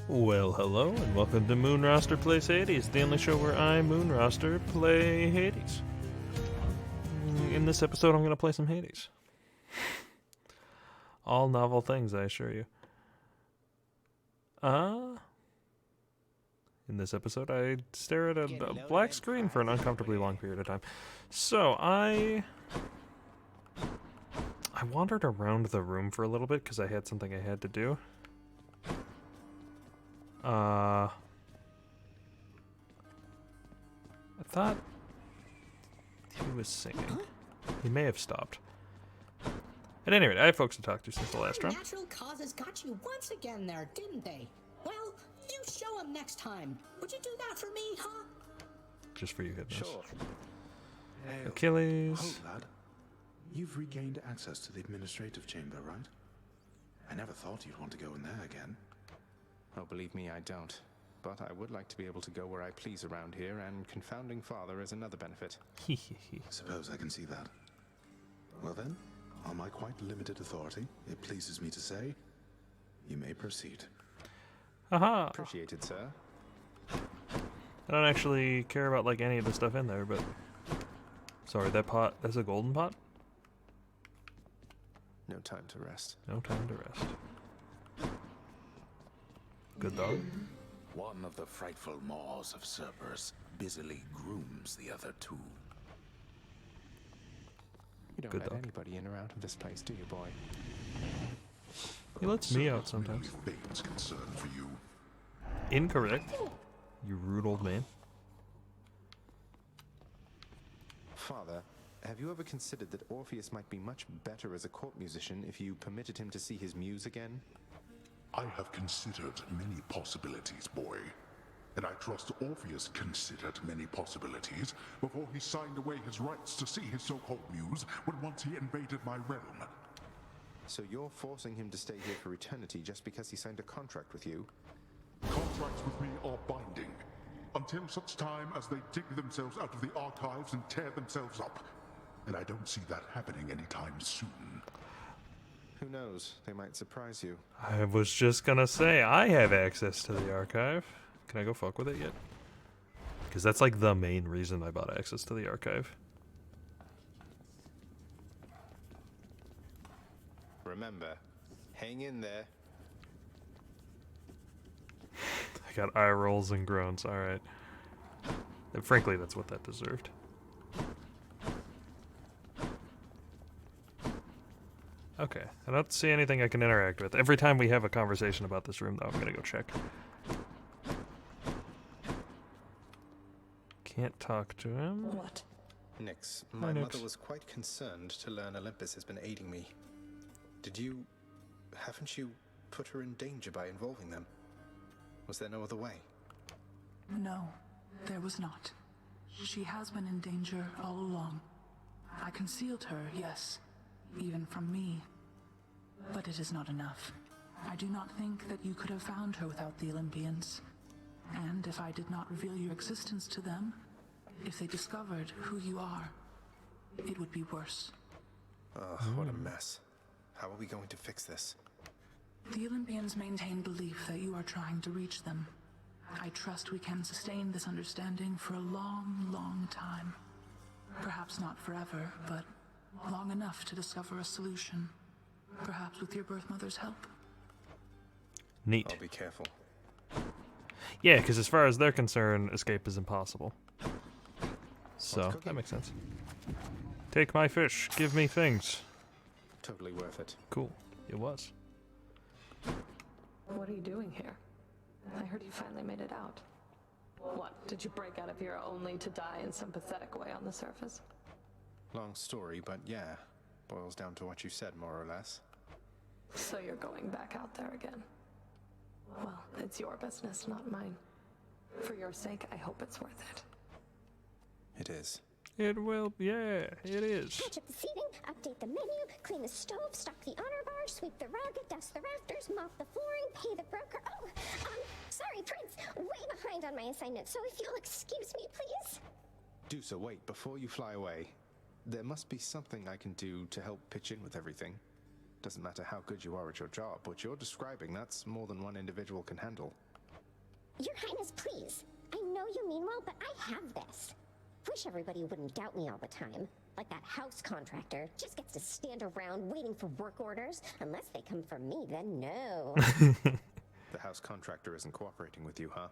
Well, hello, and welcome to MoonRoster Plays Hades, the only show where I, MoonRoster, play Hades. In this episode, I'm going to play some Hades. All novel things, I assure you. In this episode, I stare at a black screen for an uncomfortably long period of time. So, I wandered around the room for a little bit because I had something I had to do. I thought he was singing. He may have stopped. At any rate, I have folks to talk to since the last round. Natural causes got you once again there, didn't they? Well, you show them next time. Would you do that for me, huh? Just for you, Hypnos. Sure. Achilles. Hold, lad. You've regained access to the administrative chamber, right? I never thought you'd want to go in there again. Oh, believe me, I don't. But I would like to be able to go where I please around here, and confounding father is another benefit. Suppose I can see that. Well then, on my quite limited authority, it pleases me to say, you may proceed. Haha. Appreciated, sir. I don't actually care about like any of the stuff in there, but sorry, that pot, that's a golden pot? No time to rest. No time to rest. Good dog. One of the frightful maws of Cerberus busily grooms the other two. You don't Good let dog. anybody in or out of this place, do you, boy? He lets me out sometimes. Bane's concern for you. Incorrect. You rude old man. Father, have you ever considered that Orpheus might be much better as a court musician if you permitted him to see his muse again? I have considered many possibilities, boy. And I trust Orpheus considered many possibilities before he signed away his rights to see his so-called muse when once he invaded my realm. So you're forcing him to stay here for eternity just because he signed a contract with you? Contracts with me are binding, until such time as they dig themselves out of the archives and tear themselves up. And I don't see that happening anytime soon. Who knows? They might surprise you. I was just gonna say, I have access to the archive. Can I go fuck with it yet? Because that's like the main reason I bought access to the archive. Remember, hang in there. I got eye rolls and groans, alright. And frankly, that's what that deserved. Okay, I don't see anything I can interact with. Every time we have a conversation about this room, though, I'm gonna go check. Can't talk to him. What? Nix, Hi, my Nix. mother was quite concerned to learn Olympus has been aiding me. Haven't you put her in danger by involving them? Was there no other way? No, there was not. She has been in danger all along. I concealed her, yes, even from me. But it is not enough. I do not think that you could have found her without the Olympians. And if I did not reveal your existence to them, if they discovered who you are, it would be worse. Ugh, what a mess. How are we going to fix this? The Olympians maintain belief that you are trying to reach them. I trust we can sustain this understanding for a long, long time. Perhaps not forever, but long enough to discover a solution. Perhaps with your birth mother's help. Neat. I'll be careful. Yeah, because as far as they're concerned, escape is impossible. So, cooking? that makes sense. Take my fish, give me things. Totally worth it. Cool. It was. What are you doing here? I heard you finally made it out. What, did you break out of here only to die in some pathetic way on the surface? Long story, but yeah. Boils down to what you said, more or less. So you're going back out there again? Well, it's your business, not mine. For your sake, I hope it's worth it. It is. It will, yeah, it is. Patch up the seating, update the menu, clean the stove, stock the honor bar, sweep the rug, dust the rafters, mop the flooring, pay the broker. Oh, sorry, Prince. Way behind on my assignment, so if you'll excuse me, please. Do so, wait, before you fly away. There must be something I can do to help pitch in with everything. Doesn't matter how good you are at your job. What you're describing, that's more than one individual can handle. Your Highness, please. I know you mean well, but I have this. Wish everybody wouldn't doubt me all the time. Like that house contractor. Just gets to stand around waiting for work orders. Unless they come from me, then no. The house contractor isn't cooperating with you, huh?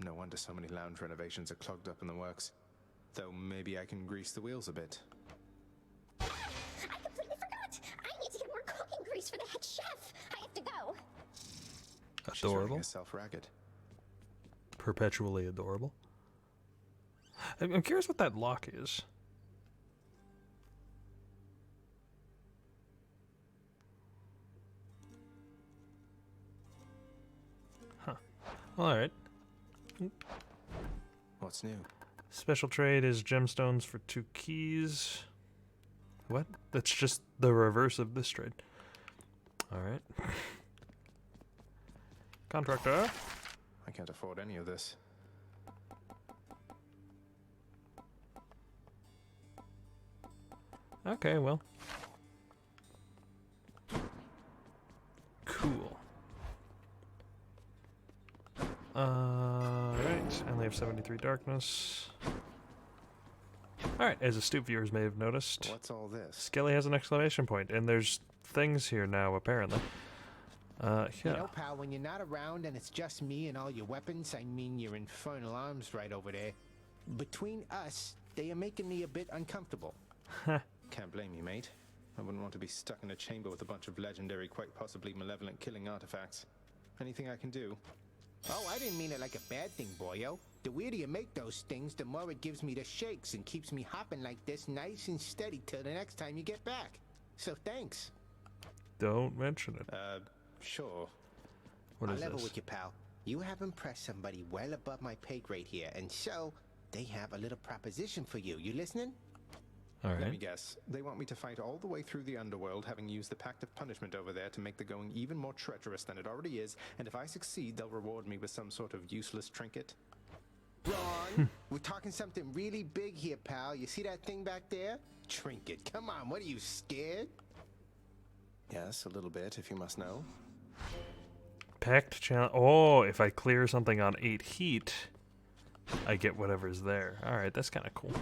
No wonder so many lounge renovations are clogged up in the works. Though maybe I can grease the wheels a bit. I completely forgot! I need to get more cooking grease for the head chef! I have to go! She's running Adorable. herself ragged. Perpetually adorable. I'm curious what that lock is. Huh. Well, alright. What's new? Special trade is gemstones for 2 keys. What? That's just the reverse of this trade. Alright. Contractor. I can't afford any of this. Okay, well. Cool. Right, I only have 73 darkness. Alright, as astute viewers may have noticed, What's all this? Skelly has an exclamation point, and there's things here now, apparently. You Yeah. know, pal, when you're not around and it's just me and all your weapons, I mean your infernal arms right over there, between us, they are making me a bit uncomfortable. Can't blame you, mate. I wouldn't want to be stuck in a chamber with a bunch of legendary, quite possibly malevolent killing artifacts. Anything I can do? Oh, I didn't mean it like a bad thing, boyo. The weirder you make those things, the more it gives me the shakes and keeps me hopping like this nice and steady till the next time you get back. So thanks. Don't mention it. Sure. What I'll is level this? with you, pal. You have impressed somebody well above my pay grade here, and so they have a little proposition for you. You listening? Let me Alright. guess. They want me to fight all the way through the underworld, having used the Pact of Punishment over there to make the going even more treacherous than it already is, and if I succeed, they'll reward me with some sort of useless trinket? Ron, we're talking something really big here, pal. You see that thing back there? Trinket. Come on, what are you, scared? Yes, a little bit, if you must know. Pact challenge. Oh, if I clear something on 8 heat, I get whatever's there. Alright, that's kind of cool.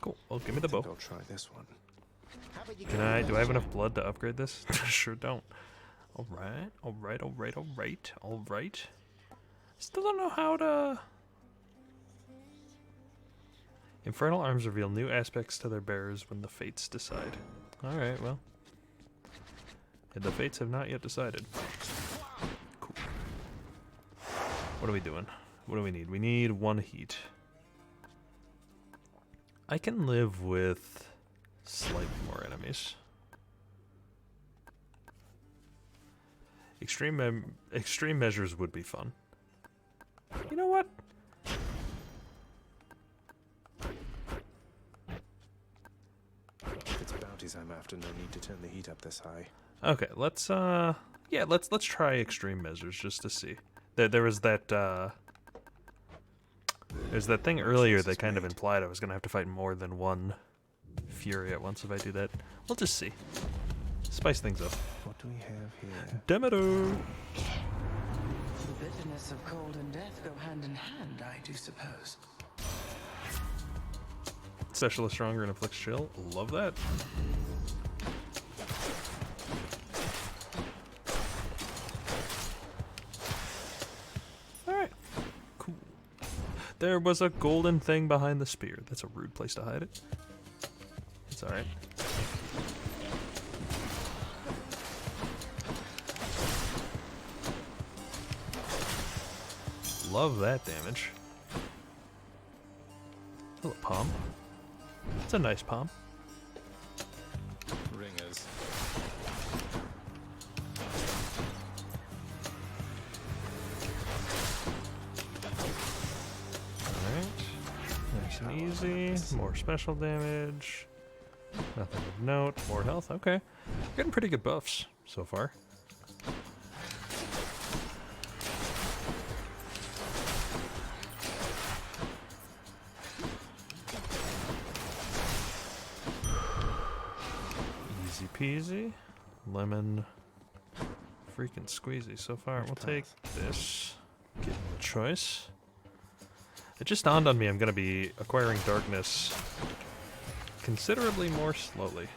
Cool. Well, give me the bow. I'll try this one. How about you Can I? Do I have enough blood to upgrade this? Sure don't. Alright, alright, alright, alright, alright. Still don't know how to... Infernal arms reveal new aspects to their bearers when the fates decide. Alright, well. Yeah, the fates have not yet decided. Cool. What are we doing? What do we need? We need 1 heat. I can live with slightly more enemies. Extreme measures would be fun. You know what? If it's bounties I'm after, no need to turn the heat up this high. Okay, let's yeah, let's try extreme measures just to see. There was that there's that thing earlier that kind of implied I was gonna have to fight more than one Fury at once if I do that. We'll just see. Spice things up. What do we have here? Demeter! The bitterness of cold and death go hand in hand, I do suppose. Specialist stronger and inflicts chill. Love that. Alright. Cool. There was a golden thing behind the spear. That's a rude place to hide it. It's alright. Love that damage. Little palm. It's a nice palm. Ringers. Alright. Nice and easy. More special damage. Nothing of note. More health. Okay. Getting pretty good buffs so far. Easy peasy. Lemon freaking squeezy so far. We'll take this. Give him a choice. It just dawned on me I'm gonna be acquiring darkness considerably more slowly.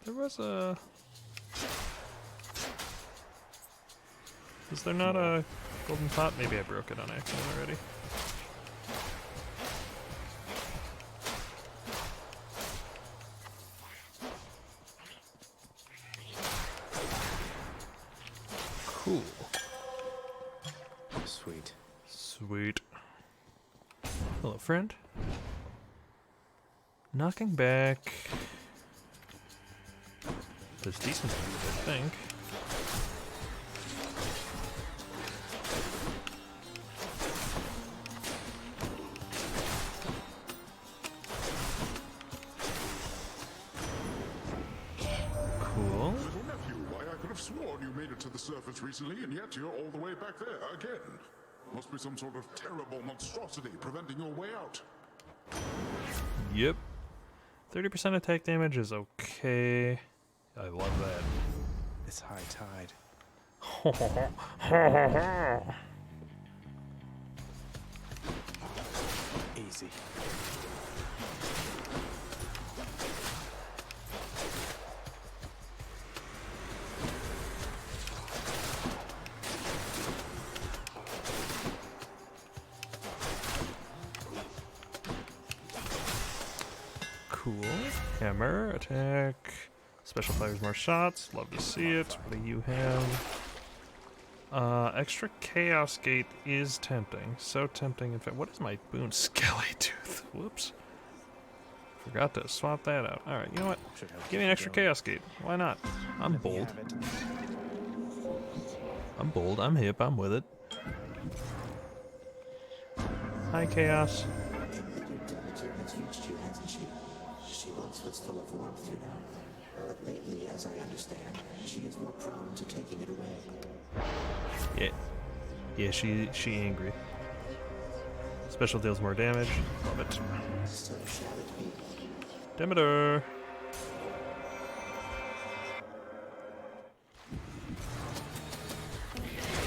There was a... Is there not a golden pot? Maybe I broke it on accident already. Cool. Sweet. Sweet. Hello, friend. Knocking back. There's decent food, I think. Cool. Little nephew, why I could have sworn you made it to the surface recently, and yet you're all the way back there again. Must be some sort of terrible monstrosity preventing your way out. Yep. 30% attack damage is okay. I love that. It's high tide. Easy. Cool. Hammer, attack. Special fires more shots. Love to see it. What do you have? Extra Chaos Gate is tempting. So tempting. In fact, what is my boon? Skelly Tooth. Whoops. Forgot to swap that out. Alright, you know what? Give me an extra Chaos Gate. Why not? I'm bold. I'm bold. I'm hip. I'm with it. Hi, Chaos. She once was full of warmth, you know. But lately, as I understand, she is more prone to taking it away. Yeah. Yeah, she angry. Special deals more damage. Love it. So shall it be. Demeter.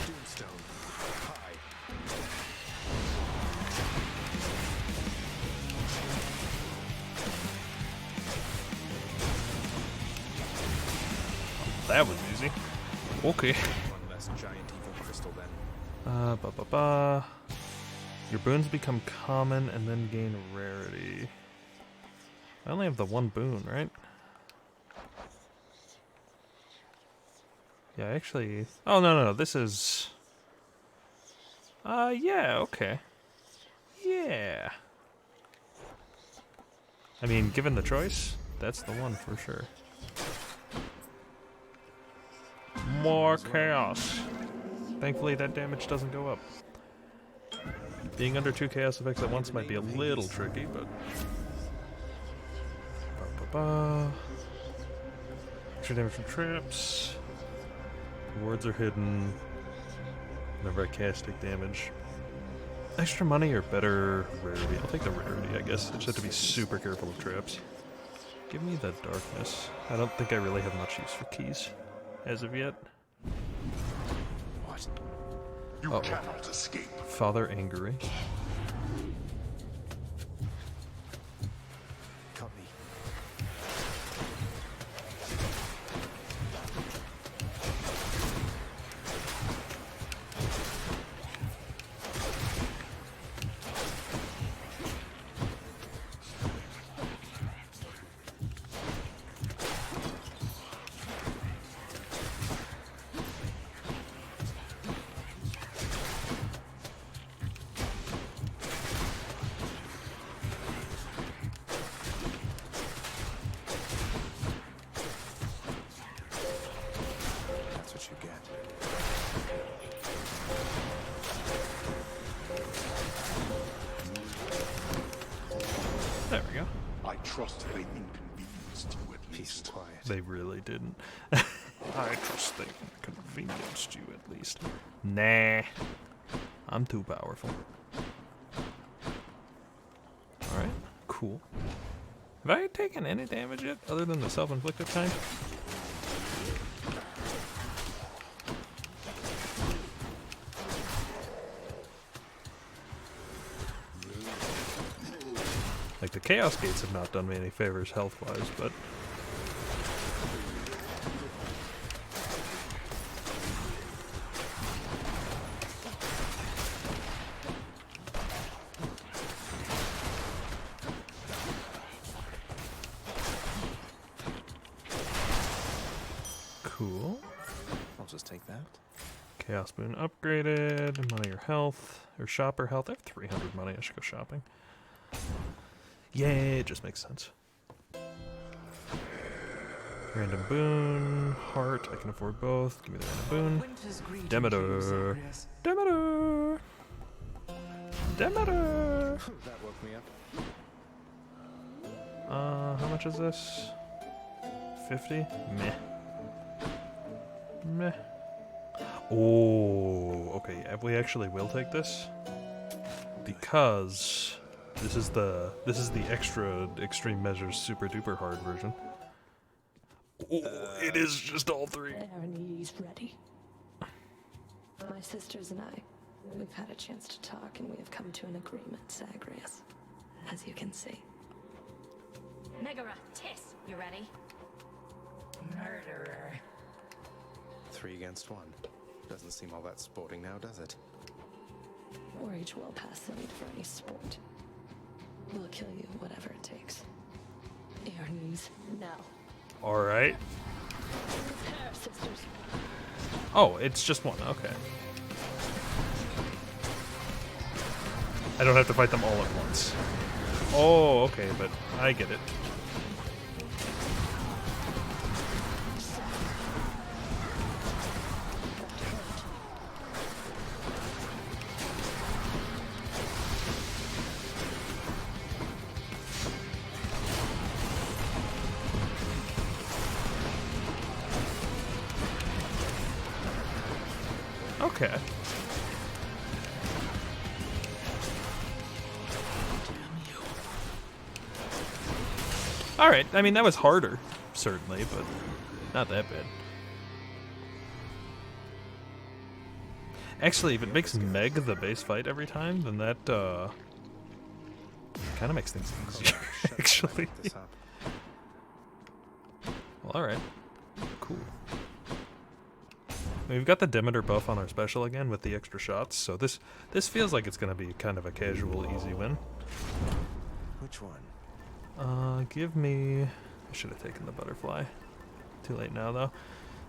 Doomstone. High. That was easy. Okay. One less giant evil crystal then. Your boons become common and then gain rarity. I only have the one boon, right? Yeah, actually... Oh, no, this is... yeah, okay. Yeah. I mean, given the choice, that's the one for sure. More chaos. Thankfully, that damage doesn't go up. Being under 2 chaos effects at once might be a little tricky, but... Extra damage from traps. Rewards are hidden. Whenever I cast, take damage. Extra money or better rarity? I'll take the rarity, I guess. I just have to be super careful of traps. Give me the darkness. I don't think I really have much use for keys as of yet. What? You cannot escape. Father Angry. Caught me. That's what you get. There we go. I trust they inconvenienced you at Peace least. and quiet. They really didn't. I trust they inconvenienced you at least. Nah. I'm too powerful. Alright, cool. Have I taken any damage yet, other than the self-inflicted kind? Like, the Chaos Gates have not done me any favors health-wise, but... Cool. I'll just take that. Chaos Boon upgraded. Money or health. Or shopper health. I have 300 money. I should go shopping. Yeah, it just makes sense. Random boon. Heart. I can afford both. Give me the random boon. Demeter. Demeter. Demeter. That woke me up. How much is this? 50? Meh. Meh. Oh, okay. Yeah, we actually will take this because this is the extra extreme measures super duper hard version. Oh, it is just all three. He's ready. My sisters and I, we've had a chance to talk, and we have come to an agreement, Zagreus. As you can see. Megara, Tiss, you ready? Murderer. 3 against 1. Doesn't seem all that sporting now, does it? Or each well past the need for any sport. We'll kill you, whatever it takes. Your knees, now. Alright. Prepare, sisters. Oh, it's just one. Okay. I don't have to fight them all at once. Oh, okay, but I get it. Okay. Alright, I mean, that was harder, certainly, but not that bad. Actually, if it makes Meg the base fight every time, then that, kind of makes things easier, actually. Well, alright. Cool. We've got the Demeter buff on our special again with the extra shots, so this feels like it's going to be kind of a casual, easy win. Which one? Give me... I should have taken the butterfly. Too late now, though.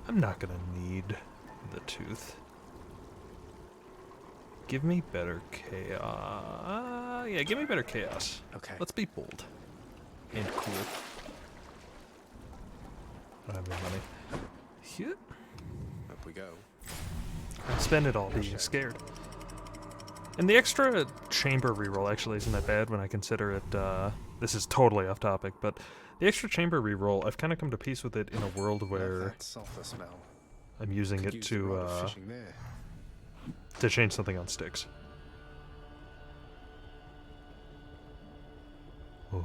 I'm not going to need the tooth. Give me better chaos. Yeah, give me better chaos. Okay. Let's be bold. And cool. I don't have any money. Here. Up we go. I spend it all being scared. And the extra chamber reroll actually isn't that bad when I consider it, this is totally off topic, but the extra chamber reroll, I've kind of come to peace with it in a world where I'm using it to change something on sticks. Oh,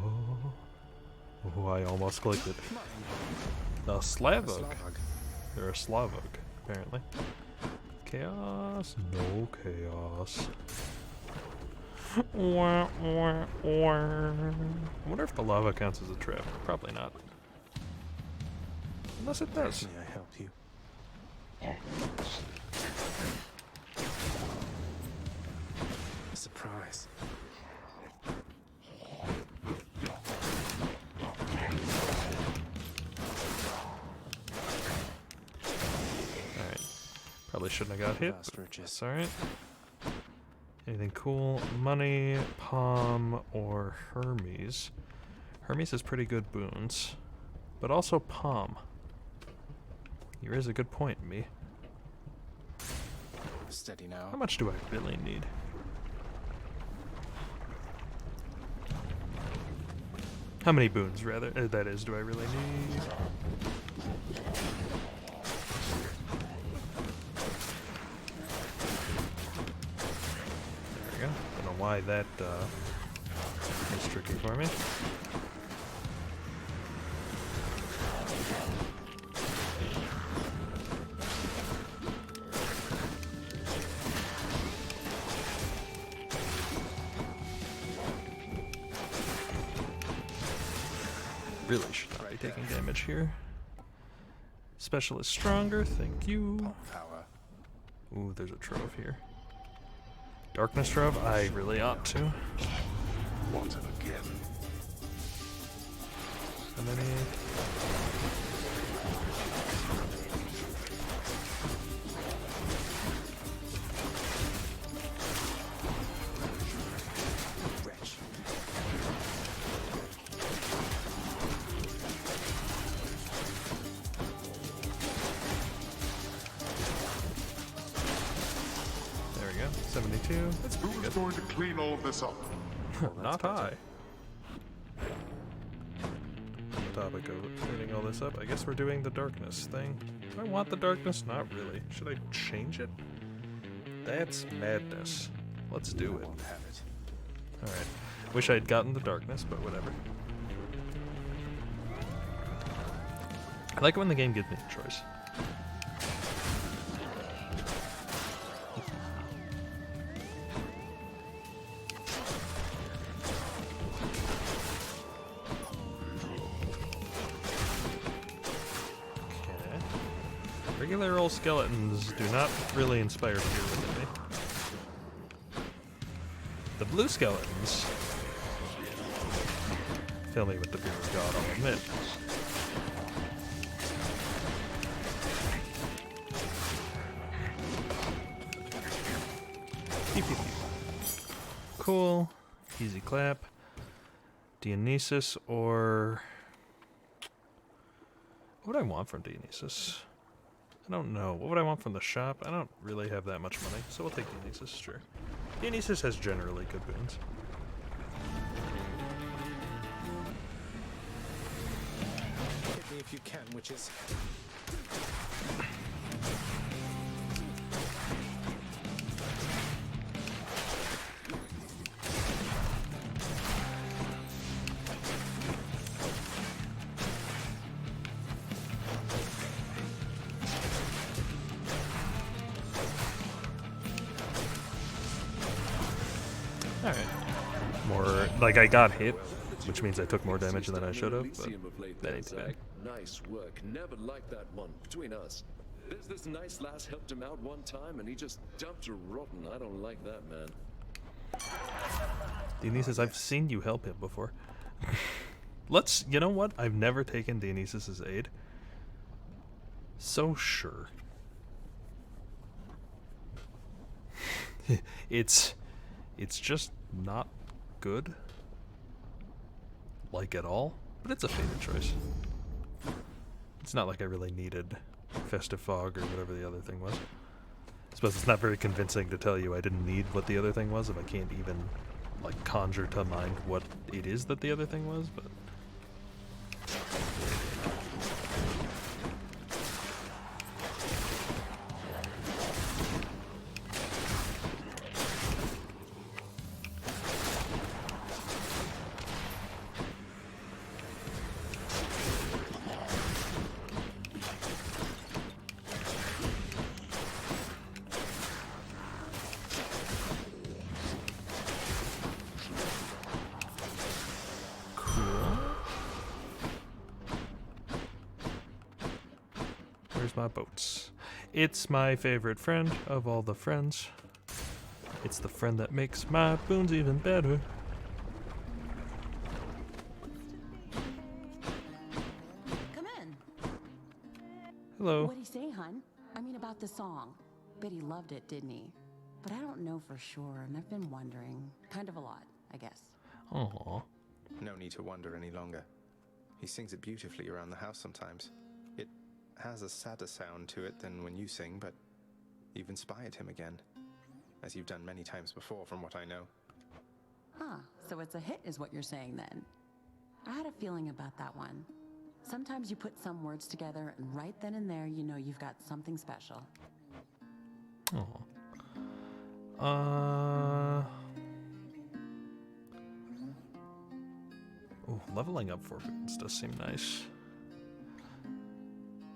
I almost clicked it. A Slavog. They're a Slavog, apparently. Chaos? No chaos. I wonder if the lava counts as a trap. Probably not. Unless it does. May I help you? Surprise. Alright. Probably shouldn't have got hit. That's alright. Anything cool? Money, Palm, or Hermes. Hermes has pretty good boons. But also Palm. You raise a good point, me. Steady now. How much do I really need? How many boons, rather? That is, do I really need? There we go. Don't know why that is tricky for me. really should not be taking damage here. Specialist stronger, thank you. Power. Ooh, there's a trove here. Darkness trove, I really ought to. Want it again? So many. Wretch. There we go. 72. That's pretty Who's good. going to clean all this up? Not high. On the topic of cleaning all this up, I guess we're doing the darkness thing. Do I want the darkness? Not really. Should I change it? That's madness. Let's do it. Alright. Wish I'd gotten the darkness, but whatever. I like it when the game gives me a choice. Regular old skeletons do not really inspire fear within me. The blue skeletons fill me with the fear of God, I'll admit. Pew, pew, pew. Cool. Easy clap. Dionysus or... What would I want from Dionysus? I don't know. What would I want from the shop? I don't really have that much money, so we'll take Dionysus, sure. Dionysus has generally good boons. Hit me if you can, witches. Alright. More, like, I got hit, which means I took more damage than I should have, but that ain't too bad. Nice work. Never liked that one. Between us. There's this nice lass helped him out one time and he just dumped her rotten. I don't like that, man. Dionysus, I've seen you help him before. Let's, you know what? I've never taken Dionysus's aid. So sure. It's just not good. Like at all. But it's a fated choice. It's not like I really needed Festive Fog or whatever the other thing was. I suppose it's not very convincing to tell you I didn't need what the other thing was if I can't even, like, conjure to mind what it is that the other thing was, but... My boats. It's my favorite friend of all the friends. It's the friend that makes my boons even better. Come in. Hello. What'd he say, hun? I mean about the song. Bet he loved it, didn't he? But I don't know for sure, and I've been wondering. Kind of a lot, I guess. Aww. No need to wonder any longer. He sings it beautifully around the house sometimes. It has a sadder sound to it than when you sing, but you've inspired him again, as you've done many times before from what I know. Huh, so it's a hit is what you're saying then. I had a feeling about that one. Sometimes you put some words together and right then and there you know you've got something special. Ooh, leveling up 4 boons does seem nice.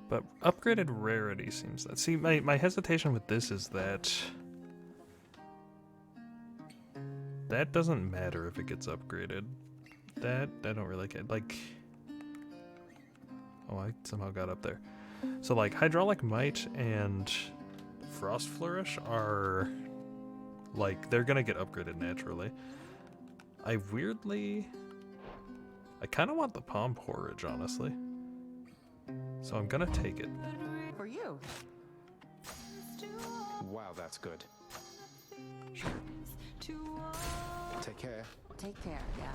But upgraded rarity seems that. See, my hesitation with this is that doesn't matter if it gets upgraded. That I don't really care. Like, Oh, I somehow got up there. So like Hydraulic Might and Frost Flourish are like, they're gonna get upgraded naturally. I kind of want the Palm Porridge, honestly. So I'm gonna take it. For you. Wow, that's good. Sure. Take care. Take care, yeah.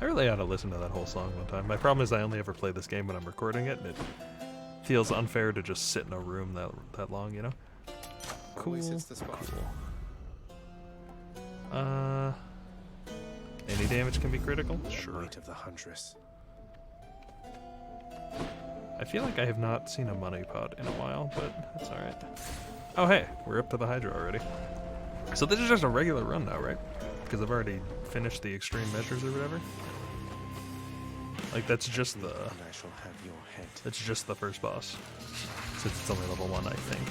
I really ought to listen to that whole song one time. My problem is I only ever play this game when I'm recording it, and it feels unfair to just sit in a room that long, you know? Cool. Always hits the spot. Cool. Any damage can be critical? Sure. Might of the Huntress. I feel like I have not seen a money pot in a while, but that's alright. Oh hey, we're up to the Hydra already. So this is just a regular run now, right? Because I've already finished the extreme measures or whatever. Like that's just the... And I shall have your head. That's just the first boss. Since it's only level 1, I think.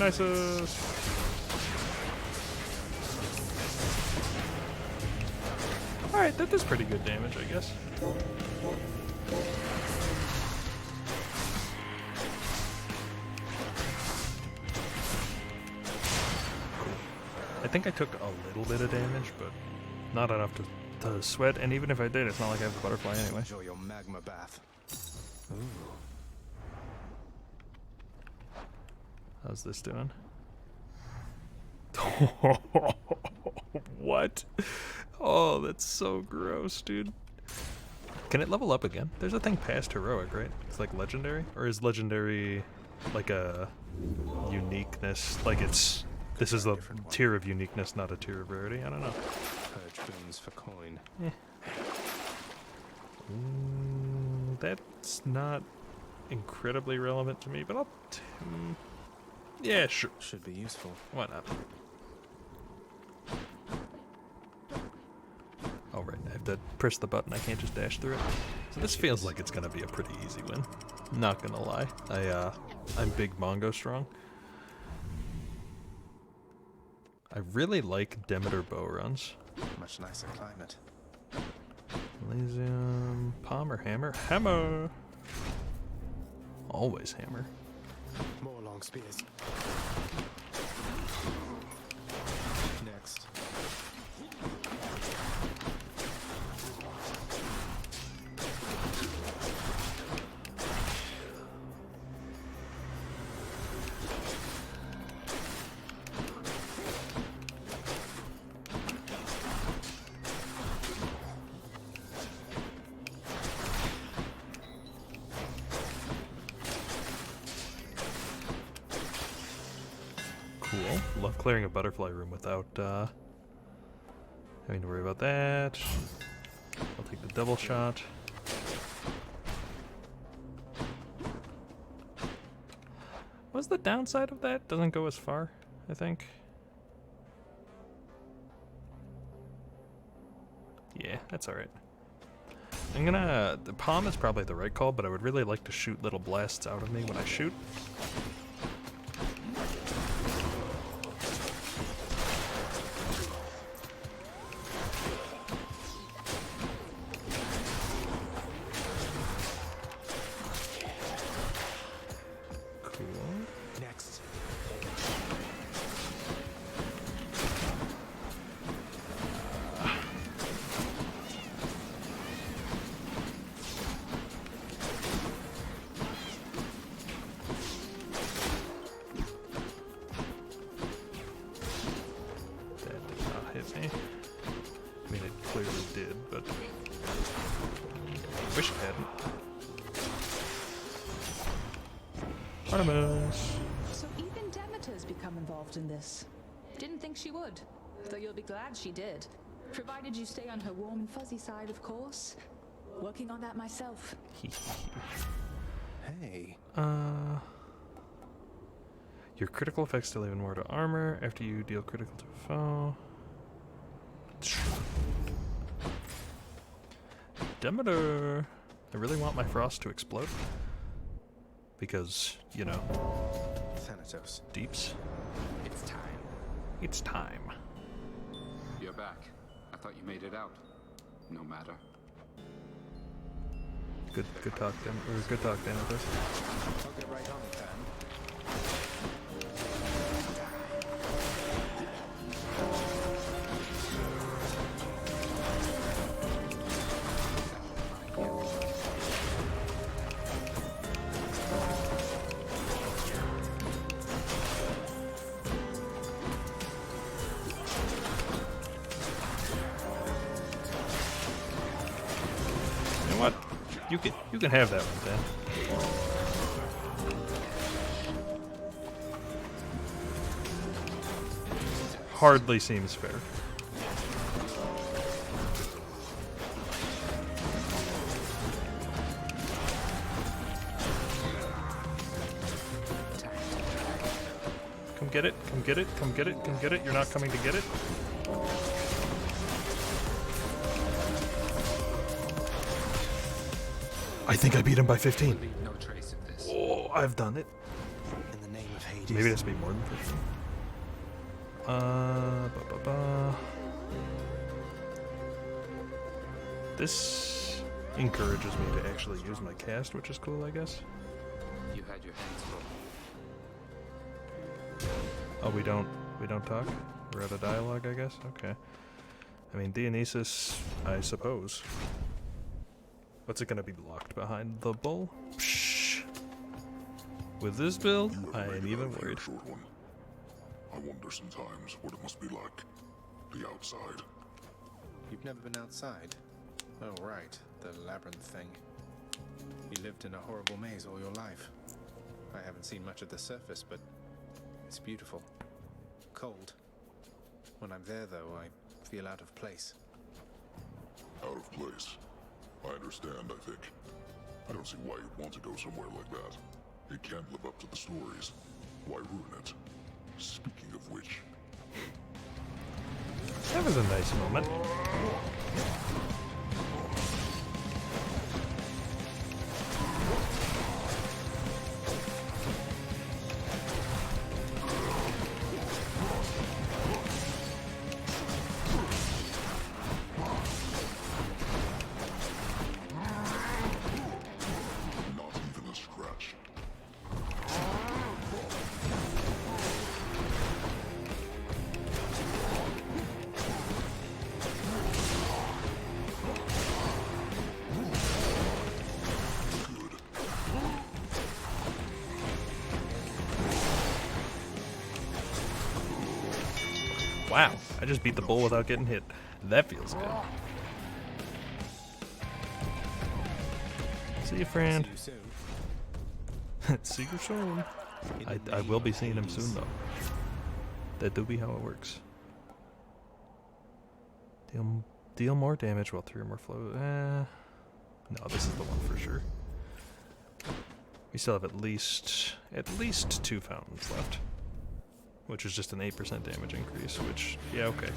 Dionysus! Alright, that does pretty good damage, I guess. I think I took a little bit of damage, but not enough to sweat, and even if I did, it's not like I have a butterfly anyway. Enjoy your magma bath. Ooh. How's this doing? What? Oh, that's so gross, dude. Can it level up again? There's a thing past heroic, right? It's like legendary? Or is legendary like a uniqueness? Like it's... This is a tier of uniqueness, not a tier of rarity? I don't know. Purge boons for coin. Yeah. That's not incredibly relevant to me, but I'll... yeah, sure. Should be useful. Why not? Oh, right. I have to press the button. I can't just dash through it. So this feels like it's going to be a pretty easy win. Not going to lie. I'm big Mongo strong. I really like Demeter bow runs. Much nicer climate. Elysium, palm or hammer? Hammer! Always hammer. More long spears. Next. Cool. Love clearing a butterfly room without having to worry about that. I'll take the double shot. What's the downside of that? Doesn't go as far, I think. Yeah, that's alright. I'm gonna... The palm is probably the right call, but I would really like to shoot little blasts out of me when I shoot. wish I hadn't. Artemis. So even Demeter's become involved in this. Didn't think she would, though you'll be glad she did. Provided you stay on her warm and fuzzy side, of course. Working on that myself. Hey. Your critical effects deal even more to armor after you deal critical to a foe. Demeter. I really want my frost to explode. Because, you know. Thanatos. Deeps. It's time. It's time. You're back. I thought you made it out. No matter. Good talk, good talk, Thanatos. I'll get right on it, Dan. You know what? You can have that one, Dan. Hardly seems fair. Come get it, come get it, come get it, come get it. You're not coming to get it? I think I beat him by 15. No trace of this. Oh, I've done it. In the name of Hades. Maybe it has to be more than 15. This encourages me to actually use my cast, which is cool, I guess. You had your hands full. Oh, we don't talk? We're at a dialogue, I guess? Okay. I mean, Dionysus, I suppose. What's it gonna be locked behind the bull? Psh. With this build, I ain't even worried. Short one. I wonder sometimes what it must be like. The outside. You've never been outside? Oh, right. The labyrinth thing. You lived in a horrible maze all your life. I haven't seen much of the surface, but it's beautiful. Cold. When I'm there, though, I feel out of place. Out of place. I understand, I think. I don't see why you'd want to go somewhere like that. It can't live up to the stories. Why ruin it? Speaking of which... That was a nice moment. Not even a scratch. Wow, I just beat the bull without getting hit. That feels good. See you, friend. See you soon. See you soon. I will be seeing him soon, though. That do be how it works. Deal more damage while 3 or more flow. No, this is the one for sure. We still have at least 2 fountains left. Which is just an 8% damage increase, which, yeah, okay.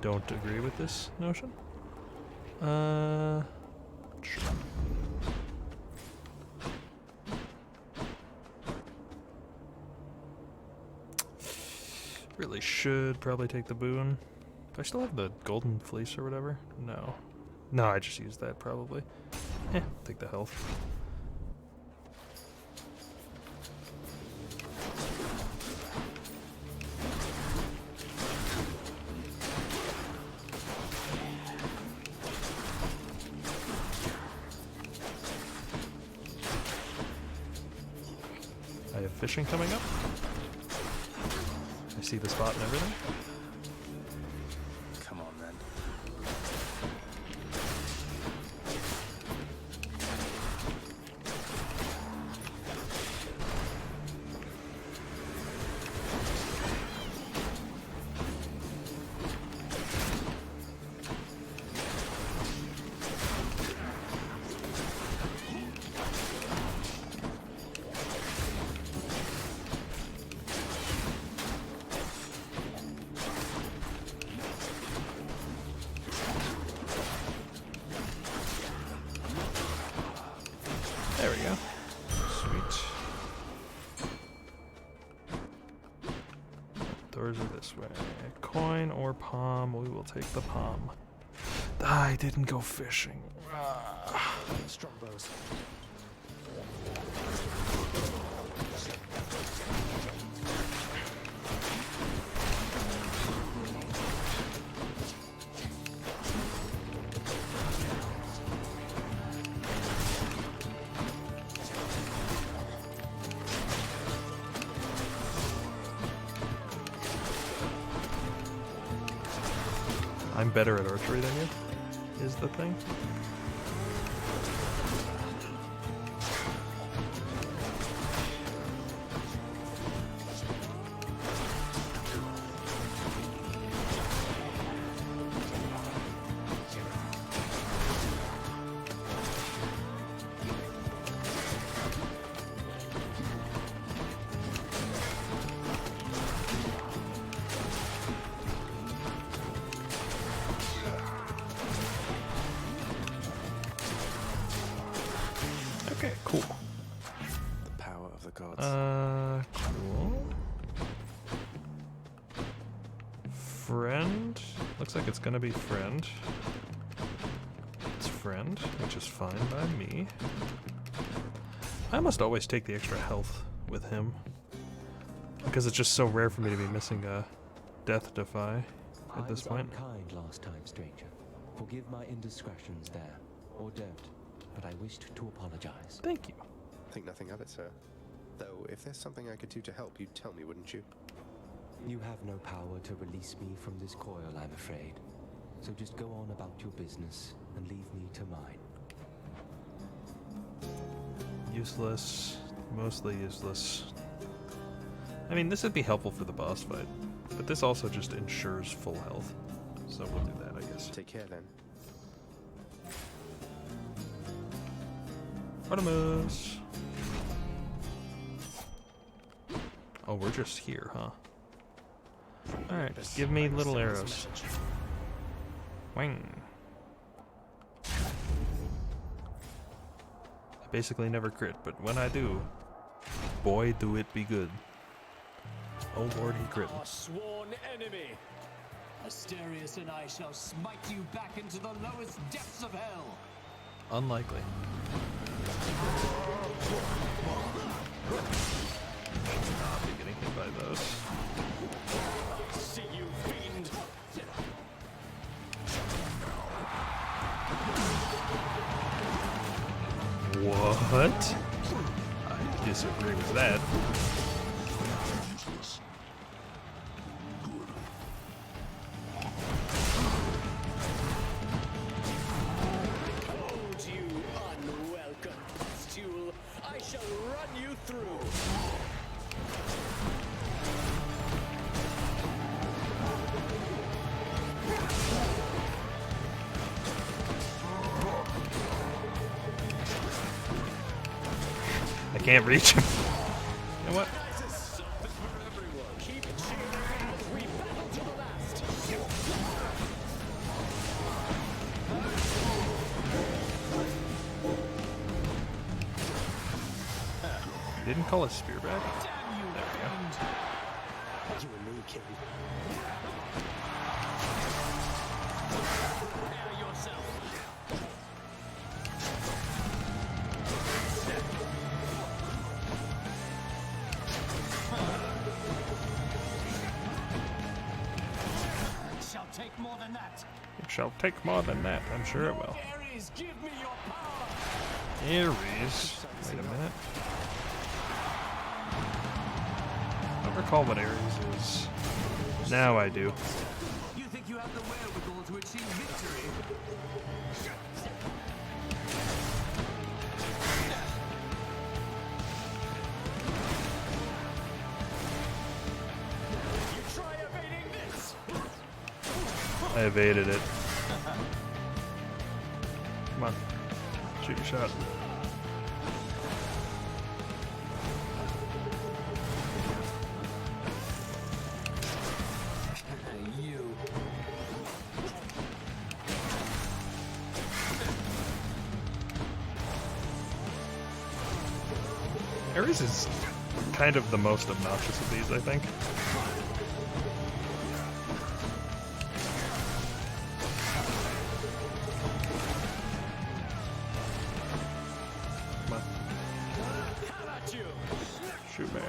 don't agree with this notion. Sure. Really should probably take the boon. Do I still have the golden fleece or whatever? No. No, I just used that probably. Take the health. I have fishing coming up. I see the spot and everything. Come on, then. There we go. Sweet. Doors are this way. Coin or palm? We will take the palm. I didn't go fishing. Strongbows. I'm better at archery than you, is the thing. Okay, cool. The power of the gods. Cool. Friend? Looks like it's gonna be friend. It's friend, which is fine by me. I must always take the extra health with him. Because it's just so rare for me to be missing a death defy at this point. I was unkind last time, stranger. Forgive my indiscretions there. Or don't. But I wished to apologize. Thank you. Think nothing of it, sir. Though, if there's something I could do to help, you'd tell me, wouldn't you? You have no power to release me from this coil, I'm afraid. So just go on about your business and leave me to mine. Useless. Mostly useless. I mean, this would be helpful for the boss fight. But this also just ensures full health. So we'll do that, I guess. Take care, then. Artemis! Oh, we're just here, huh? Alright, give me little arrows. Wing. I basically never crit, but when I do, boy do it be good. Oh lord, he crit. Our sworn enemy! Asterius and I shall smite you back into the lowest depths of hell! Unlikely. Not be getting hit by those. See you, fiend! What? I disagree with that. Hold you, unwelcome pustule! I shall run you through! I can't reach him. You know what? didn't call us spear back. Damn you, There we go. fiend. You and me, kid. Prepare yourself. It shall take more than that. It shall take more than that. I'm sure it will. Ares, give me your power. Ares. Wait a minute. I don't recall what Ares is. Now I do. You think you have the wherewithal to achieve victory? You try evading this. I evaded it. Come on. Shoot your shot. You. Ares is kind of the most obnoxious of these, I think. Come on. How about you? Shoot me.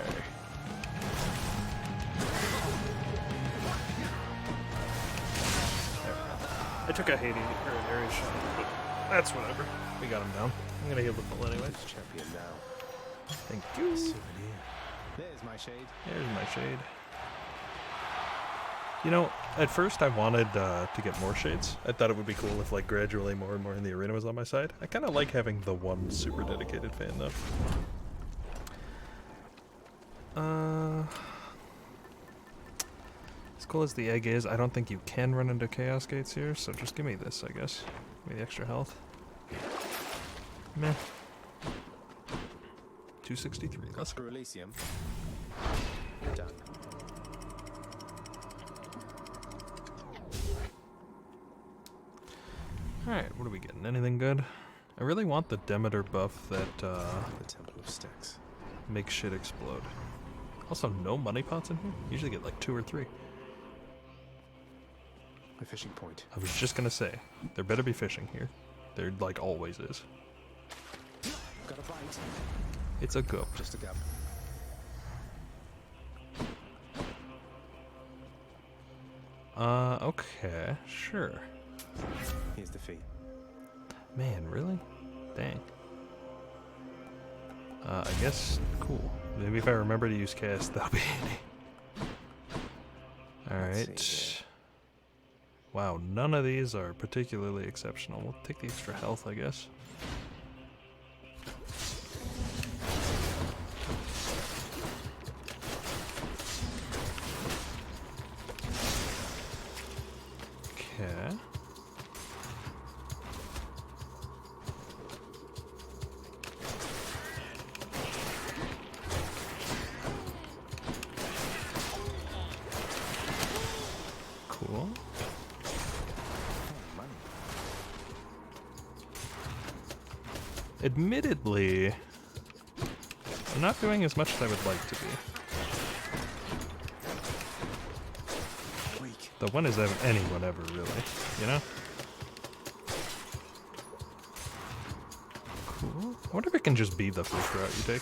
I took a Hades or an Ares shot, but that's whatever. We got him down. I'm gonna heal the full anyways. Champion now. Thank you. There's my shade. There's my shade. You know, at first I wanted to get more shades. I thought it would be cool if like gradually more and more in the arena was on my side. I kind of like having the one super dedicated fan though. As cool as the egg is, I don't think you can run into chaos gates here, so just give me this, I guess. Give me the extra health. Meh. 263. Let's go. Elysium. Done. Alright, what are we getting? Anything good? I really want the Demeter buff that The Temple of Styx. makes shit explode. Also, no money pots in here? Usually get like 2 or 3. My fishing point. I was just gonna say, there better be fishing here. There like always is. Got a bite. It's a goop. Just a gap. Okay, sure. Here's the fee. Man, really? Dang. I guess, cool. Maybe if I remember to use cast, that'll be handy. Alright. Wow, none of these are particularly exceptional. We'll take the extra health, I guess. Okay. Cool. Money. Admittedly, I'm not doing as much as I would like to be. Weak. The one is anyone ever, really, you know? Cool. I wonder if it can just be the first route you take.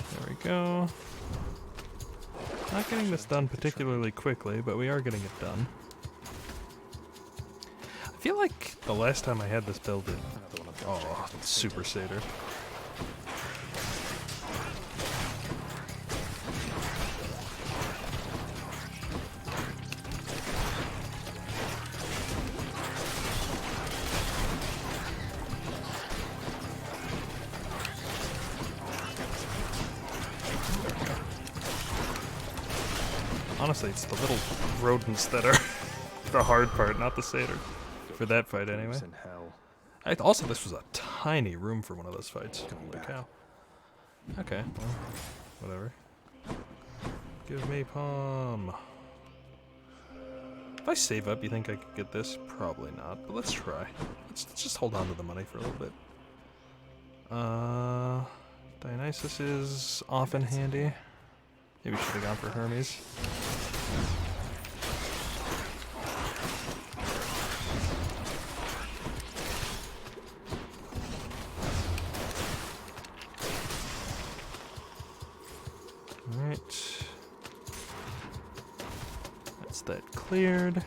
There we go. Not getting this done particularly quickly, but we are getting it done. I feel like the last time I had this build it... Oh, Super Satyr. Honestly, it's the little rodents that are the hard part, not the satyr. For that fight, anyway. In hell. Also, this was a tiny room for one of those fights. Holy cow. Okay, well, Whatever. Give me palm. If I save up, you think I could get this? Probably not, but let's try. Let's just hold on to the money for a little bit. Dionysus is often handy. Maybe should have gone for Hermes. Alright. That's that cleared.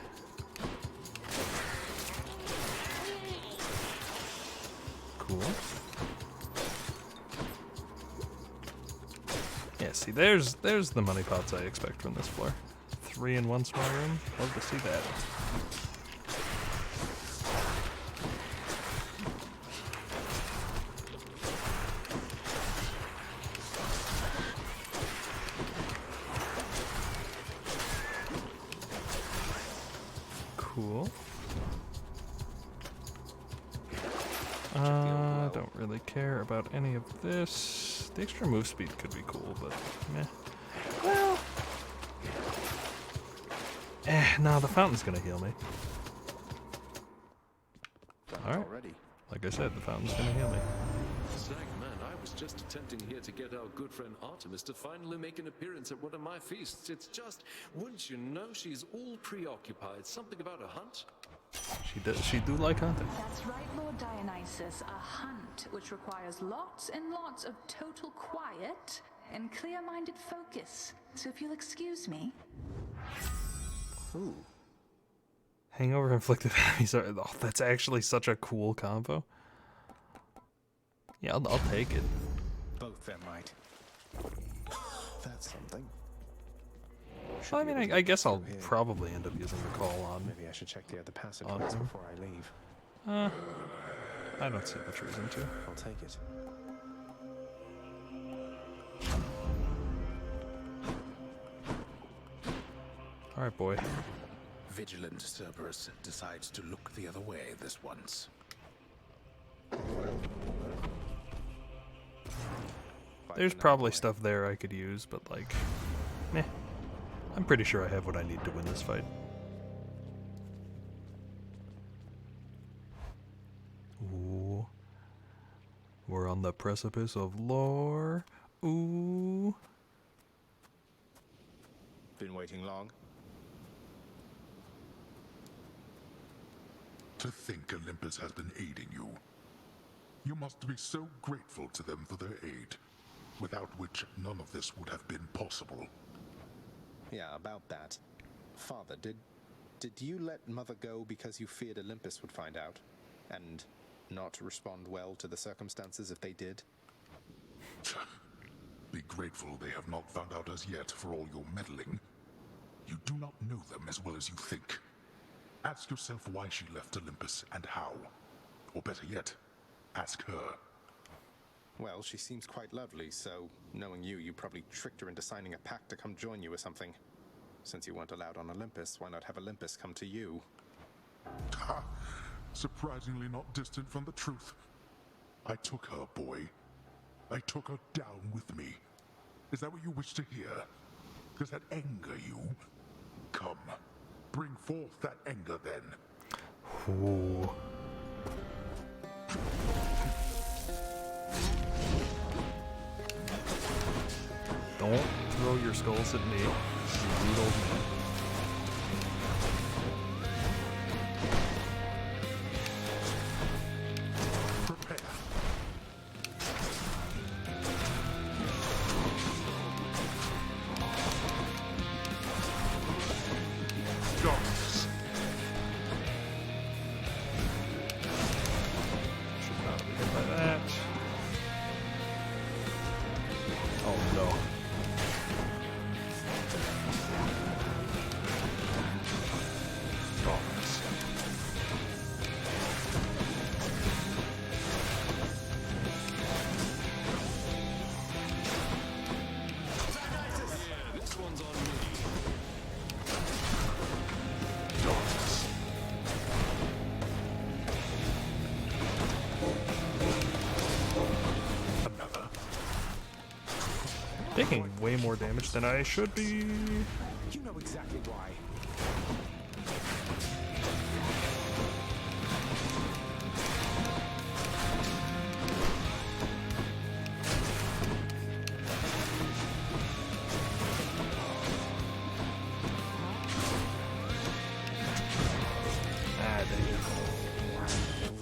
Cool. Yeah, see, there's the money pots I expect from this floor. 3 in one small room. Love to see that. Cool. Don't really care about any of this. The extra move speed could be cool, but meh. Well, no, the fountain's gonna heal me. Alright. Like I said, the fountain's gonna heal me. Zach, man, I was just attempting here to get our good friend Artemis to finally make an appearance at one of my feasts. It's just, wouldn't you know, she's all preoccupied. Something about a hunt? She do like hunting. That's right, Lord Dionysus. A hunt, which requires lots and lots of total quiet and clear-minded focus. So if you'll excuse me. Ooh. Hangover inflicted enemies. Oh, that's actually such a cool combo. Yeah, I'll take it. Both them might. That's something. Well, I mean, I guess I'll probably end up using the call on. Maybe I should check the other passageways before I leave. I don't see much reason to. I'll take it. Alright, boy. Vigilant Cerberus decides to look the other way this once. There's probably stuff there I could use, but like, meh. I'm pretty sure I have what I need to win this fight. Ooh. We're on the precipice of lore. Ooh. Been waiting long? To think Olympus has been aiding you. You must be so grateful to them for their aid, without which none of this would have been possible. Yeah, about that. Father, did you let Mother go because you feared Olympus would find out? And not respond well to the circumstances if they did? Be grateful they have not found out as yet for all your meddling. You do not know them as well as you think. Ask yourself why she left Olympus and how. Or better yet, ask her. Well, she seems quite lovely, so knowing you probably tricked her into signing a pact to come join you or something. Since you weren't allowed on Olympus, why not have Olympus come to you? Ha! Surprisingly not distant from the truth. I took her, boy. I took her down with me. Is that what you wish to hear? Does that anger you? Come, bring forth that anger then. Ooh. Don't throw your skulls at me, you rude old man. Prepare. Darkness. Should not be hit by that. Oh no. Taking way more damage than I should be. You know exactly why. Ah, dang it.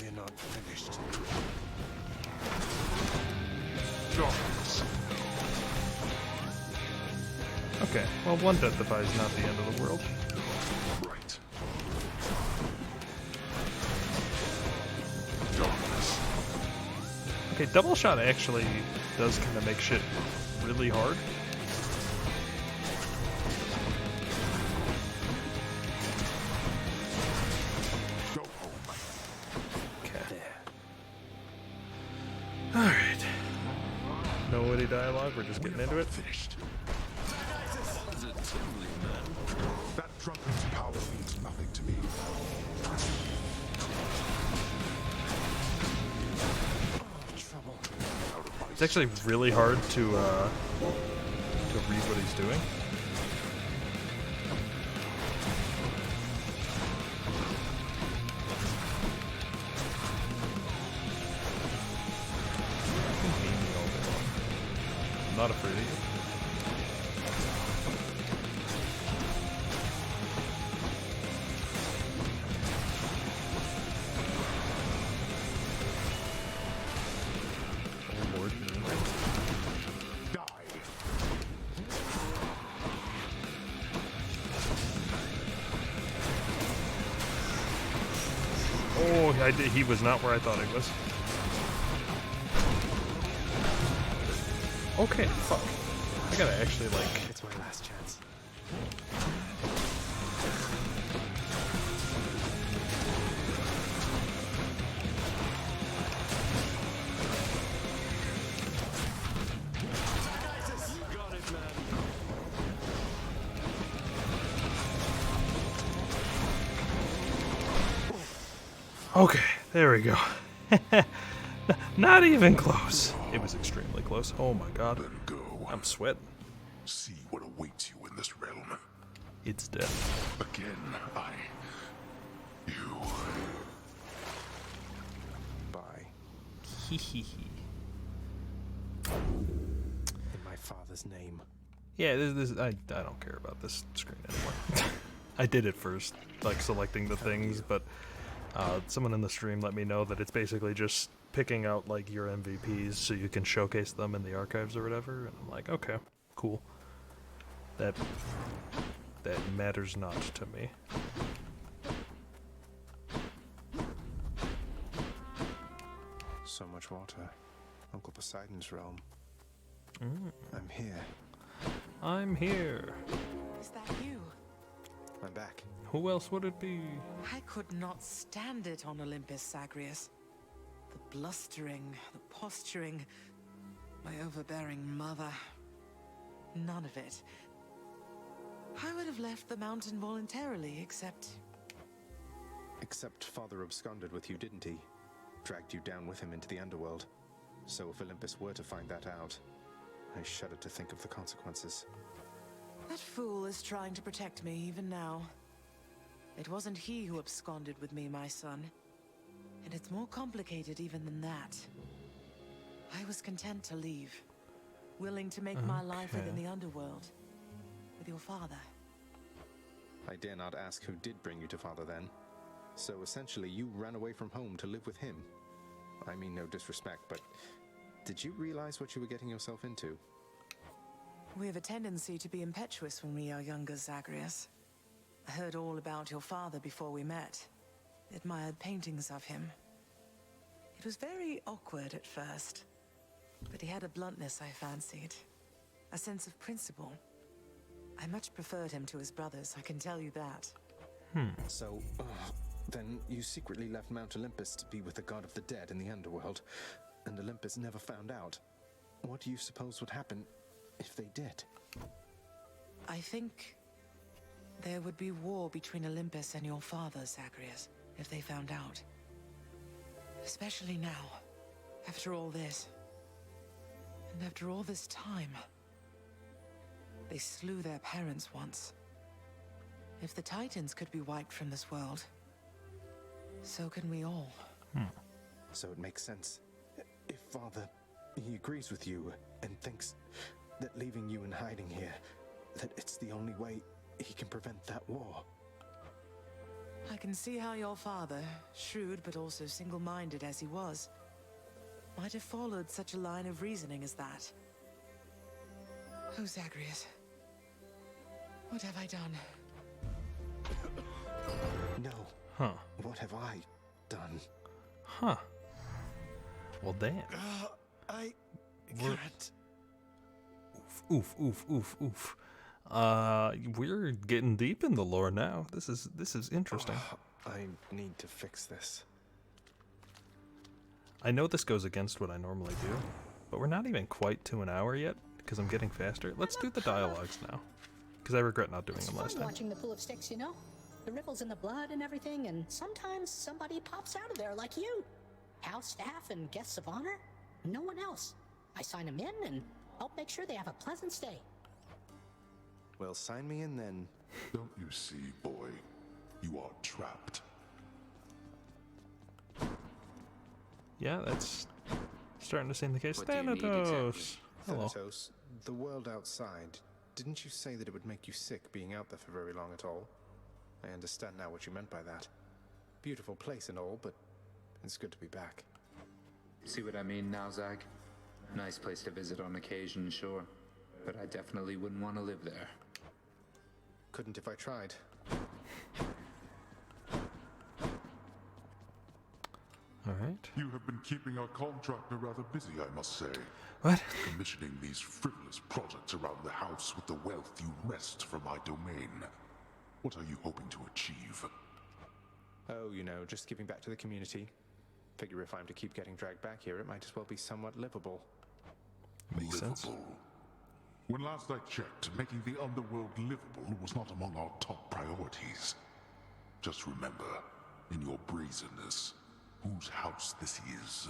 We're not finished. Okay, well, one death defy is not the end of the world. Right. Okay, double shot actually does kind of make shit really hard. Okay. Alright. No witty dialogue, we're just getting into it. Finished. That drunkard's power means nothing to me. It's actually really hard to read what he's doing. You can beat me all day long. I'm not afraid of you. Oh, he was not where I thought he was. Okay, fuck. I gotta actually, like... It's my last chance. You got it, man. Okay, there we go. Not even close. It was extremely close. Oh my god. Then go. I'm sweating. See what awaits you in this realm. It's death. Again, you. Bye. Hee hee hee. In my father's name. Yeah, I don't care about this screen anymore. I did it first, like selecting the things, but someone in the stream let me know that it's basically just picking out like your MVPs so you can showcase them in the archives or whatever, and I'm like, okay, cool. That matters not to me. So much water. Uncle Poseidon's realm. Mm. I'm here. I'm here. Is that you? I'm back. Who else would it be? I could not stand it on Olympus, Zagreus. The blustering, the posturing, my overbearing mother. None of it. I would have left the mountain voluntarily, except... Except Father absconded with you, didn't he? Dragged you down with him into the underworld. So if Olympus were to find that out, I shudder to think of the consequences. That fool is trying to protect me even now. It wasn't he who absconded with me, my son. And it's more complicated even than that. I was content to leave, willing to make my life within the underworld, with your father. I dare not ask who did bring you to Father then. So essentially you ran away from home to live with him. I mean no disrespect, but did you realize what you were getting yourself into? We have a tendency to be impetuous when we are younger, Zagreus. I heard all about your father before we met. Admired paintings of him. It was very awkward at first, but he had a bluntness I fancied. A sense of principle. I much preferred him to his brothers, I can tell you that. So, then you secretly left Mount Olympus to be with the god of the dead in the underworld, and Olympus never found out. What do you suppose would happen if they did? I think there would be war between Olympus and your father, Zagreus, if they found out. Especially now, after all this. And after all this time. They slew their parents once. If the Titans could be wiped from this world, so can we all. So it makes sense. If Father, he agrees with you and thinks that leaving you in hiding here, that it's the only way he can prevent that war. I can see how your father, shrewd but also single-minded as he was, might have followed such a line of reasoning as that. Oh, Zagreus. What have I done? No. Huh. What have I done? Huh. Well, damn. I We're- can't. Oof, oof, oof, oof. We're getting deep in the lore now. This is interesting. I need to fix this. I know this goes against what I normally do, but we're not even quite to an hour yet because I'm getting faster. Let's do the dialogues now, because I regret not doing It's them fun last time. watching the pool of sticks, you know? The ripples in the blood and everything, and sometimes somebody pops out of there like you. House staff and guests of honor, no one else. I sign them in and help make sure they have a pleasant stay. Well, sign me in then. Don't you see, boy? You are trapped. Yeah, that's starting to seem the case. What do you need Thanatos! Hello. Thanatos, the world outside, didn't you say that it would make you sick being out there for very long at all? I understand now what you meant by that. Beautiful place and all, but it's good to be back. See what I mean now, Zag? Nice place to visit on occasion, sure. But I definitely wouldn't want to live there. Couldn't if I tried. Alright. You have been keeping our contractor rather busy, I must say. What? Commissioning these frivolous projects around the house with the wealth you wrest from my domain. What are you hoping to achieve? Oh, you know, just giving back to the community. Figure if I'm to keep getting dragged back here, it might as well be somewhat livable. Makes sense. When last I checked, making the underworld livable was not among our top priorities. Just remember, in your brazenness, whose house this is.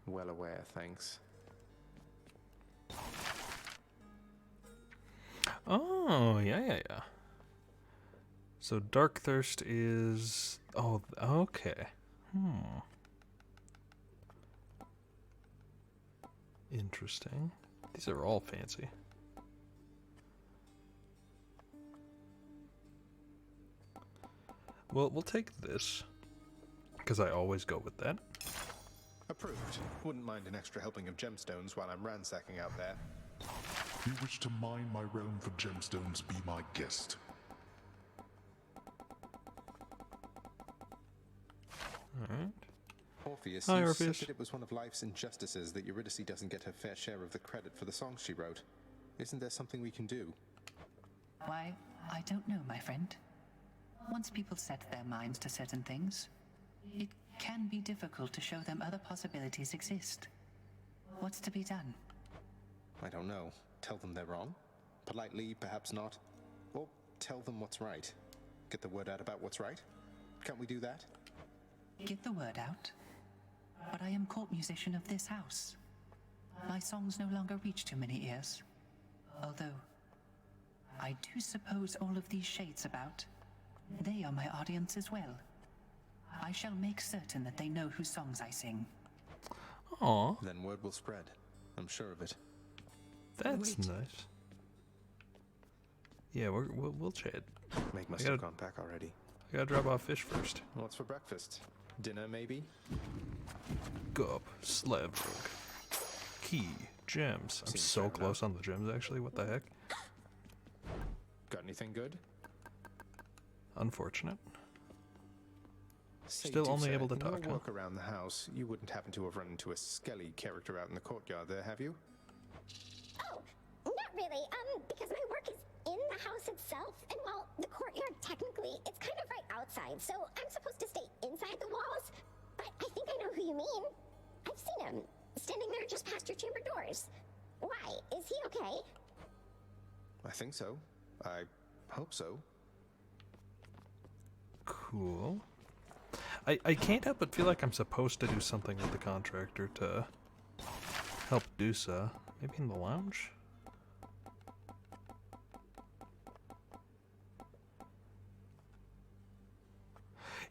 Well aware, thanks. Oh, yeah. So Dark Thirst is... Oh, okay. Interesting. These are all fancy. Well, we'll take this, because I always go with that. Approved. Wouldn't mind an extra helping of gemstones while I'm ransacking out there. You wish to mine my realm for gemstones, be my guest. Alright. Orpheus, Hi, you Orpheus. said that it was one of life's injustices that Eurydice doesn't get her fair share of the credit for the songs she wrote. Isn't there something we can do? Why, I don't know, my friend. Once people set their minds to certain things, it can be difficult to show them other possibilities exist. What's to be done? I don't know. Tell them they're wrong? Politely, perhaps not. Or tell them what's right. Get the word out about what's right? Can't we do that? Get the word out. But I am court musician of this house. My songs no longer reach too many ears. Although, I do suppose all of these shades about, they are my audience as well. I shall make certain that they know whose songs I sing. Aww. Then word will spread. I'm sure of it. That's nice. Yeah, we'll chat. Meg must I have gotta- gone back already. I gotta drop off fish first. What's for breakfast? Dinner, maybe? Gup, Slavberg, Key, Gems. I'm Seems so fair close on the gems, actually. What the heck? Got anything good? Unfortunate. Say, Still do, only sir, able to in talk, your huh? work around the house, you wouldn't happen to have run into a Skelly character out in the courtyard there, have you? Oh, not really. Because my work is in the house itself, and while the courtyard technically, it's kind of right outside, so I'm supposed to stay inside the walls. But I think I know who you mean. I've seen him, standing there just past your chamber doors. Why? Is he okay? I think so. I hope so. Cool. I can't help but feel like I'm supposed to do something with the contractor to help Dusa. Maybe in the lounge?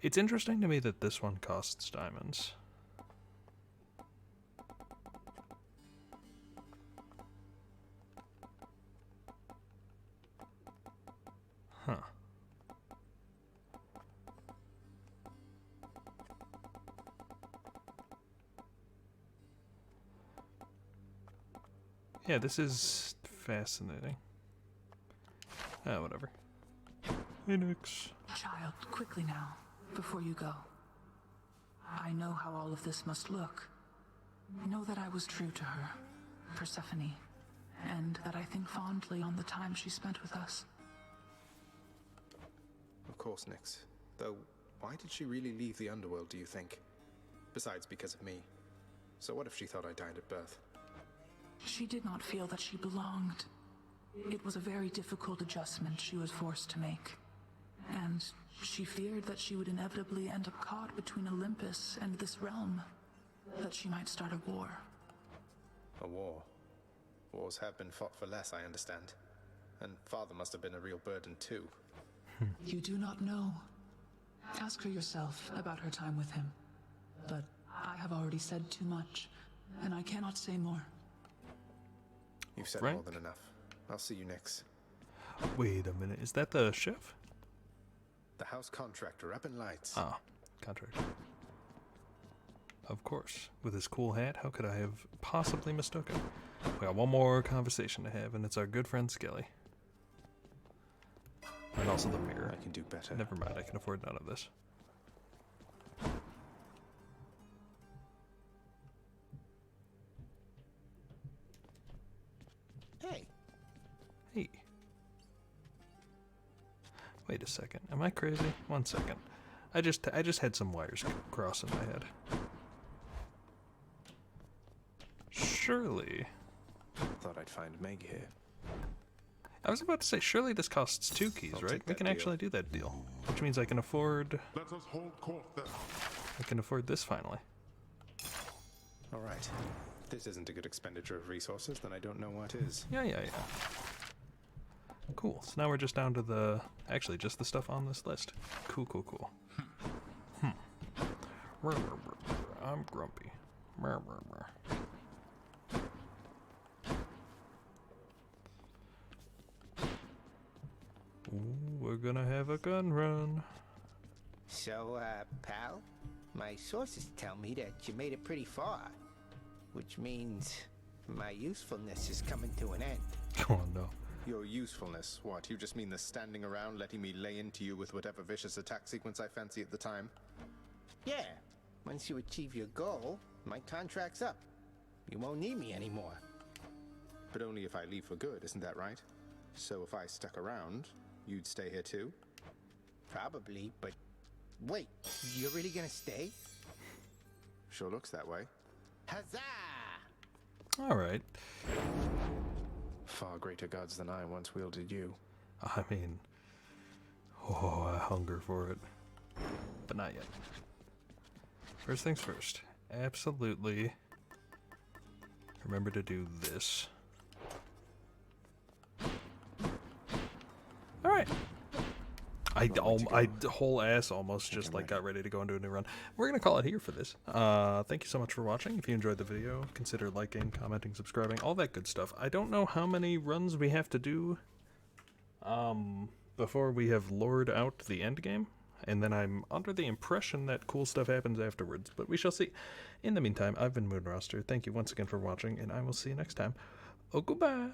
It's interesting to me that this one costs diamonds. Huh. Yeah, this is fascinating. Whatever. Phoenix. Child, quickly now, before you go. I know how all of this must look. Know that I was true to her, Persephone, and that I think fondly on the time she spent with us. Of course, Nyx. Though, why did she really leave the underworld, do you think? Besides, because of me. So what if she thought I died at birth? She did not feel that she belonged. It was a very difficult adjustment she was forced to make. And she feared that she would inevitably end up caught between Olympus and this realm. That she might start a war. A war? Wars have been fought for less, I understand. And father must have been a real burden too. You do not know. Ask her yourself about her time with him. But I have already said too much, and I cannot say more. You've said Frank? more than enough. I'll see you next. Wait a minute, is that the chef? The house contractor up in lights. Ah, contractor. Of course. With his cool hat, how could I have possibly mistook him? We got one more conversation to have, and it's our good friend Skelly. And also the mirror. I can do better. Never mind, I can afford none of this. Hey. Hey. Wait a second. Am I crazy? 1 second. I just had some wires cross in my head. Surely. Thought I'd find Meg here. I was about to say, surely this costs 2 keys, right? We can actually do that deal. Which means I can afford... Let us hold court then. I can afford this finally. Alright. If this isn't a good expenditure of resources, then I don't know what is. Yeah. Cool. So now we're just down to the... Actually, just the stuff on this list. Cool. I'm grumpy. Ooh, we're gonna have a gun run. So, pal, my sources tell me that you made it pretty far, which means my usefulness is coming to an end. Oh no. Your usefulness? What, you just mean the standing around letting me lay into you with whatever vicious attack sequence I fancy at the time? Yeah, once you achieve your goal, my contract's up. You won't need me anymore. But only if I leave for good, isn't that right? So if I stuck around, you'd stay here too? Probably, but wait, you're really gonna stay? Sure looks that way. Huzzah! Alright. Far greater gods than I once wielded you. I mean... Oh, I hunger for it. But not yet. First things first. Absolutely. Remember to do this. Alright. I whole ass almost just like got ready to go into a new run. We're gonna call it here for this. Thank you so much for watching. If you enjoyed the video, consider liking, commenting, subscribing, all that good stuff. I don't know how many runs we have to do before we have lured out the end game, and then I'm under the impression that cool stuff happens afterwards, but we shall see. In the meantime, I've been MoonRoster. Thank you once again for watching, and I will see you next time. Oh, goodbye.